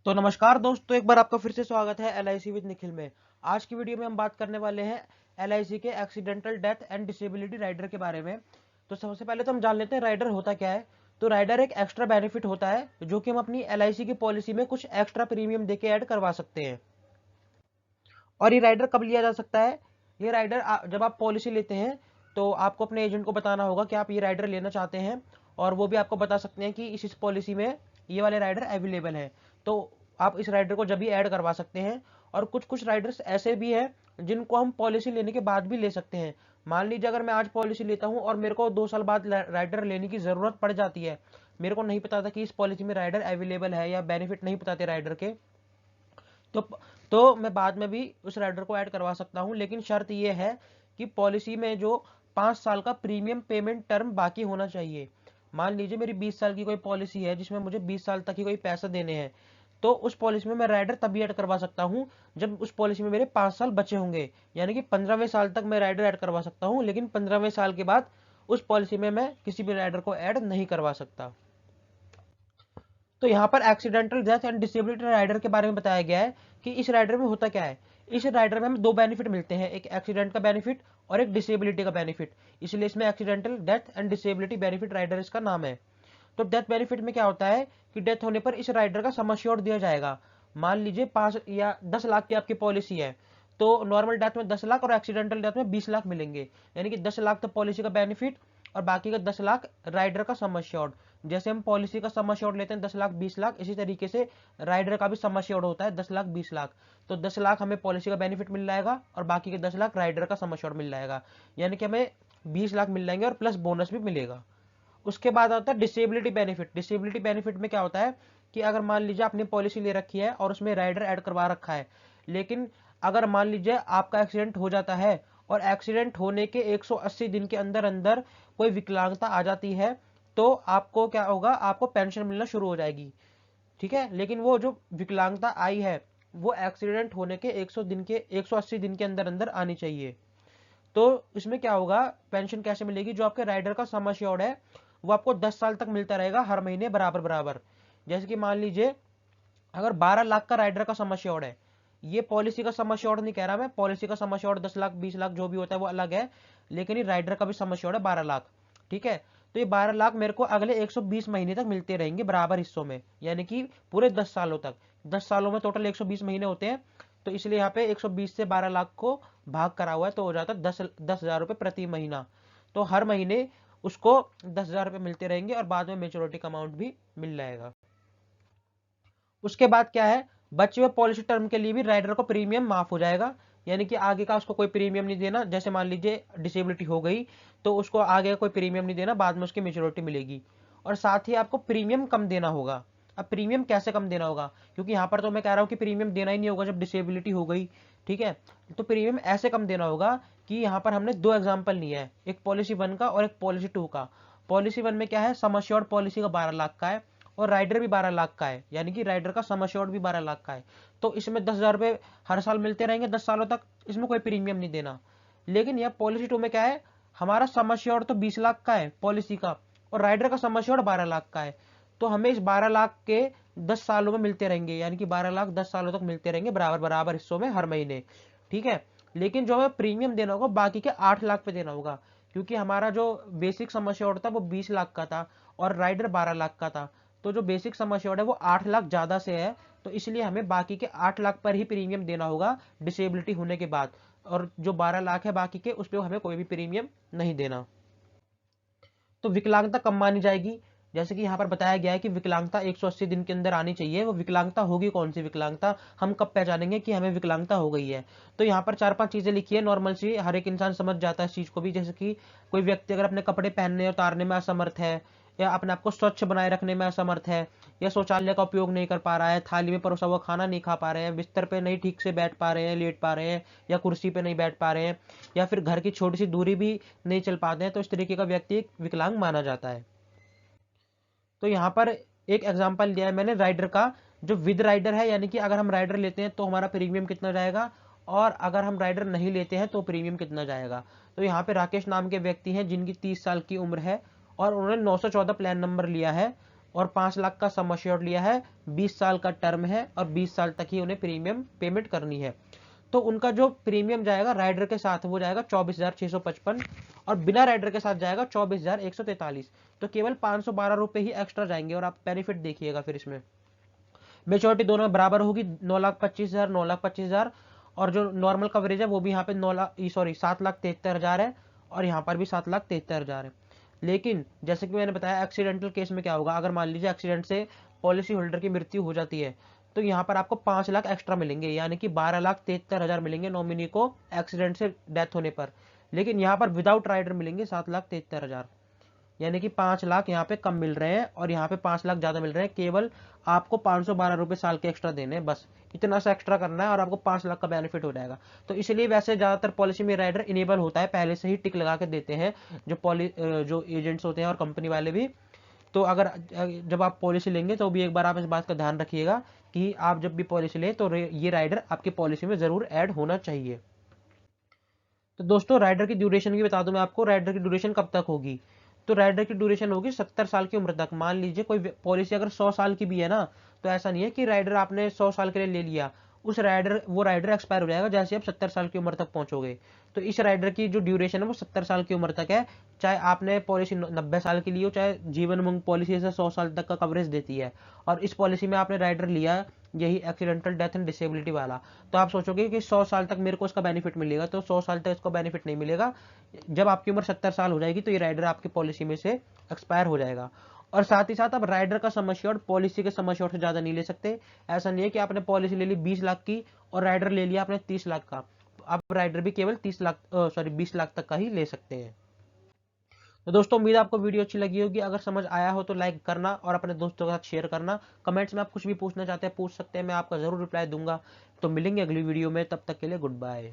तो नमस्कार दोस्तों, एक बार आपका फिर से स्वागत है एलआईसी विद निखिल में। आज की वीडियो में हम बात करने वाले हैं एलआईसी के accidental death and disability rider के बारे में। तो सबसे पहले तो हम जान लेते हैं राइडर होता क्या है। तो राइडर एक एक्स्ट्रा बेनिफिट होता है जो कि हम अपनी एलआईसी की पॉलिसी में कुछ एक्स्ट्रा प्रीमियम देके ऐड करवा सकते हैं। और ये राइडर कब लिया जा सकता है? ये राइडर जब आप पॉलिसी लेते हैं तो आपको अपने एजेंट को बताना होगा कि आप ये राइडर लेना चाहते हैं, और वो भी आपको बता सकते हैं कि इस पॉलिसी में ये वाले राइडर अवेलेबल है। तो आप इस राइडर को जब भी ऐड करवा सकते हैं। और कुछ कुछ राइडर्स ऐसे भी हैं जिनको हम पॉलिसी लेने के बाद भी ले सकते हैं। मान लीजिए अगर मैं आज पॉलिसी लेता हूं और मेरे को 2 साल बाद राइडर लेने की जरूरत पड़ जाती है, मेरे को नहीं पता था कि इस पॉलिसी में राइडर अवेलेबल है या बेनिफिट नहीं पता थे राइडर के, तो मैं बाद में भी उस राइडर को ऐड करवा सकता हूं। लेकिन शर्त यह है कि पॉलिसी में जो 5 साल का प्रीमियम पेमेंट टर्म बाकी होना चाहिए। मान लीजिए मेरी 20 साल की कोई पॉलिसी है जिसमें मुझे 20 साल तक ही कोई पैसा देने हैं, तो उस पॉलिसी में मैं राइडर तभी ऐड करवा सकता हूं जब उस पॉलिसी में मेरे 5 साल बचे होंगे। यानी कि 15वें साल तक मैं राइडर ऐड करवा सकता हूं, लेकिन 15वें साल के बाद उस पॉलिसी में मैं किसी भी राइडर को ऐड नहीं करवा सकता। तो यहाँ पर accidental death and disability rider के बारे में बताया गया है कि इस राइडर में होता क्या है। इस राइडर में हमें 2 बेनिफिट मिलते हैं, एक एक्सीडेंट का बेनिफिट और एक डिसेबिलिटी का बेनिफिट। इसलिए इसमें accidental death and disability benefit rider इसका नाम है। तो डेथ बेनिफिट में क्या होता है कि डेथ होने पर इस राइडर का सम एश्योर्ड दिया जाएगा। मान लीजिए 5 या 10 लाख की आपकी पॉलिसी है, तो नॉर्मल डेथ में 10 लाख और एक्सीडेंटल डेथ में 20 लाख मिलेंगे। यानी कि 10 लाख तो पॉलिसी का बेनिफिट और बाकी का 10 लाख राइडर का सम एश्योर्ड। जैसे हम पॉलिसी का सम एश्योर्ड लेते हैं 10 लाख 20 लाख, इसी तरीके से राइडर का भी सम एश्योर्ड होता है 10 लाख 20 लाख। तो 10 लाख हमें पॉलिसी का बेनिफिट मिल जाएगा और बाकी के 10 लाख राइडर का सम एश्योर्ड मिल जाएगा। यानी कि हमें 20 लाख मिल जाएंगे और प्लस बोनस भी मिलेगा। उसके बाद आता है डिसेबिलिटी बेनिफिट। डिसेबिलिटी बेनिफिट में क्या होता है कि अगर मान लीजिए आपने पॉलिसी ले रखी है और उसमें राइडर ऐड करवा रखा है, लेकिन अगर मान लीजिए आपका एक्सीडेंट हो जाता है और एक्सीडेंट होने के 180 दिन के अंदर अंदर कोई विकलांगता आ जाती है, तो आपको क्या होगा, आपको पेंशन मिलना शुरू हो जाएगी। ठीक है, लेकिन वो जो विकलांगता आई है वो एक्सीडेंट होने के 180 दिन के अंदर अंदर आनी चाहिए। तो इसमें क्या होगा, पेंशन कैसे मिलेगी, जो आपके राइडर का सम एश्योर्ड है वो आपको 10 साल तक मिलता रहेगा हर महीने बराबर बराबर। जैसे कि मान लीजिए अगर 12 लाख का राइडर का सम एश्योर्ड है, ये पॉलिसी का सम एश्योर्ड नहीं कह रहा मैं, पॉलिसी का सम एश्योर्ड 10 लाख 20 लाख जो भी होता है वो अलग है, लेकिन ये राइडर का भी सम एश्योर्ड है 12 लाख। ठीक है, तो ये 12 लाख मेरे को अगले 120 महीने तक मिलते रहेंगे बराबर हिस्सों में, यानी कि पूरे 10 सालों तक। 10 सालों में टोटल 120 महीने होते हैं, तो इसलिए यहाँ पे 120 से 12 लाख को भाग करा हुआ है, तो हो जाता है 10,000 रुपये प्रति महीना। तो हर महीने उसको 10,000 रुपये मिलते रहेंगे और बाद में मेच्योरिटी का अमाउंट भी मिल जाएगा। उसके बाद क्या है, बचे हुए पॉलिसी टर्म के लिए भी राइडर को प्रीमियम माफ हो जाएगा। यानी कि आगे का उसको कोई प्रीमियम नहीं देना। जैसे मान लीजिए डिसेबिलिटी हो गई तो उसको आगे कोई प्रीमियम नहीं देना, बाद में उसकी मेच्योरिटी मिलेगी। और साथ ही आपको प्रीमियम कम देना होगा। अब प्रीमियम कैसे कम देना होगा, क्योंकि यहाँ पर तो मैं कह रहा हूँ कि प्रीमियम देना ही नहीं होगा जब डिसेबिलिटी हो गई। ठीक है, तो प्रीमियम ऐसे कम देना होगा कि यहाँ पर हमने 2 एग्जाम्पल लिए हैं, एक पॉलिसी 1 का और एक पॉलिसी 2 का। पॉलिसी 1 में क्या है, सम एश्योर्ड पॉलिसी का 12 लाख का है और राइडर भी 12 लाख का है, यानी कि राइडर का सम एश्योर्ड भी 12 लाख का है। तो इसमें 10,000 रुपये हर साल मिलते रहेंगे 10 सालों तक, इसमें कोई प्रीमियम नहीं देना। लेकिन यह पॉलिसी 2 में क्या है, हमारा सम एश्योर्ड तो 20 लाख का है पॉलिसी का, और राइडर का सम एश्योर्ड 12 लाख का है। तो हमें इस 12 लाख के 10 सालों में मिलते रहेंगे, यानी कि 12 लाख 10 सालों तक मिलते रहेंगे बराबर बराबर हिस्सों में हर महीने। ठीक है, लेकिन जो हमें प्रीमियम देना होगा बाकी के 8 लाख पे देना होगा, क्योंकि हमारा जो बेसिक सम एश्योर्ड था वो 20 लाख का था और राइडर 12 लाख का था। तो जो बेसिक सम एश्योर्ड है वो 8 लाख ज्यादा से है, तो इसलिए हमें बाकी के 8 लाख पर ही प्रीमियम देना होगा डिसेबिलिटी होने के बाद। और जो 12 लाख है बाकी के, उस पर हमें कोई भी प्रीमियम नहीं देना। तो विकलांगता कब मानी जाएगी, जैसे कि यहाँ पर बताया गया है कि विकलांगता 180 दिन के अंदर आनी चाहिए। वो विकलांगता होगी कौन सी विकलांगता, हम कब पहचानेंगे कि हमें विकलांगता हो गई है। तो यहाँ पर 4-5 चीजें लिखी है, नॉर्मल सी, हर एक इंसान समझ जाता है इस चीज को भी। जैसे कि कोई व्यक्ति अगर अपने कपड़े पहनने और उतारने में असमर्थ है, या अपने आप को स्वच्छ बनाए रखने में असमर्थ है, या शौचालय का उपयोग नहीं कर पा रहा है, थाली में परोसा हुआ खाना नहीं खा पा रहे हैं, बिस्तर पे नहीं ठीक से बैठ पा रहे हैं, लेट पा रहे हैं, या कुर्सी पे नहीं बैठ पा रहे हैं, या फिर घर की छोटी सी दूरी भी नहीं चल पाते हैं, तो इस तरीके का व्यक्ति एक विकलांग माना जाता है। तो यहाँ पर एक एग्जांपल दिया है मैंने राइडर का, जो विद राइडर है, यानी कि अगर हम राइडर लेते हैं तो हमारा प्रीमियम कितना जाएगा, और अगर हम राइडर नहीं लेते हैं तो प्रीमियम कितना जाएगा। तो यहाँ पे राकेश नाम के व्यक्ति हैं जिनकी 30 साल की उम्र है और उन्होंने 914 प्लान नंबर लिया है। और 5 लाख का सम एश्योर्ड लिया है, 20 साल का टर्म है और 20 साल तक ही उन्हें प्रीमियम पेमेंट करनी है। तो उनका जो प्रीमियम जाएगा राइडर के साथ वो जाएगा 24,655 और बिना राइडर के साथ जाएगा 24,143। तो केवल 512 रुपये ही एक्स्ट्रा जाएंगे। और आप बेनिफिट देखिएगा फिर इसमें मेच्योरिटी दोनों में बराबर होगी, 9,25,000 9,25,000। और जो नॉर्मल कवरेज है वो भी यहाँ पे 7,73,000 है और यहाँ पर भी 7,73,000 है। लेकिन जैसे कि मैंने बताया एक्सीडेंटल केस में क्या होगा, अगर मान लीजिए एक्सीडेंट से पॉलिसी होल्डर की मृत्यु हो जाती है तो यहाँ पर आपको 5 लाख एक्स्ट्रा मिलेंगे, यानी कि 12,73,000 मिलेंगे नॉमिनी को एक्सीडेंट से डेथ होने पर। लेकिन यहाँ पर विदाउट राइडर मिलेंगे 7,73,000, यानी कि 5 लाख यहाँ पे कम मिल रहे हैं और यहाँ पे 5 लाख ज्यादा मिल रहे हैं। केवल आपको 512 रुपये साल के एक्स्ट्रा देने हैं, बस इतना सा एक्स्ट्रा करना है और आपको 5 लाख का बेनिफिट हो जाएगा। तो इसलिए वैसे ज्यादातर पॉलिसी में राइडर इनेबल होता है, पहले से ही टिक लगा के देते हैं जो एजेंट्स होते हैं और कंपनी वाले भी। तो अगर जब आप पॉलिसी लेंगे तो भी एक बार आप इस बात का ध्यान रखिएगा कि आप जब भी पॉलिसी लें तो ये राइडर आपकी पॉलिसी में जरूर ऐड होना चाहिए। तो दोस्तों राइडर की ड्यूरेशन की बता दूं मैं आपको, राइडर की ड्यूरेशन कब तक होगी। तो राइडर की ड्यूरेशन होगी 70 साल की उम्र तक। मान लीजिए कोई पॉलिसी अगर 100 साल की भी है ना, तो ऐसा नहीं है कि राइडर आपने 100 साल के लिए ले लिया, वो राइडर एक्सपायर हो जाएगा जैसे आप 70 साल की उम्र तक पहुंचोगे। तो इस राइडर की जो ड्यूरेशन है वो 70 साल की उम्र तक है। चाहे आपने पॉलिसी 90 साल की ली हो, चाहे जीवन उमंग पॉलिसी से 100 साल तक का कवरेज देती है और इस पॉलिसी में आपने राइडर लिया यही एक्सीडेंटल डेथ एंड डिसेबिलिटी वाला, तो आप सोचोगे कि 100 साल तक मेरे को इसका बेनिफिट मिलेगा, तो 100 साल तक इसको बेनिफिट नहीं मिलेगा। जब आपकी उम्र 70 साल हो जाएगी तो ये राइडर आपकी पॉलिसी में से एक्सपायर हो जाएगा। और साथ ही साथ आप राइडर का सम एश्योर्ड पॉलिसी के सम एश्योर्ड से ज्यादा नहीं ले सकते। ऐसा नहीं है कि आपने पॉलिसी ले ली 20 लाख की और राइडर ले लिया आपने 30 लाख का, आप राइडर भी केवल 20 लाख तक का ही ले सकते हैं। तो दोस्तों उम्मीद है आपको वीडियो अच्छी लगी होगी। अगर समझ आया हो तो लाइक करना और अपने दोस्तों के साथ शेयर करना। कमेंट्स में आप कुछ भी पूछना चाहते हैं पूछ सकते हैं, मैं आपका जरूर रिप्लाई दूंगा। तो मिलेंगे अगली वीडियो में, तब तक के लिए गुड बाय।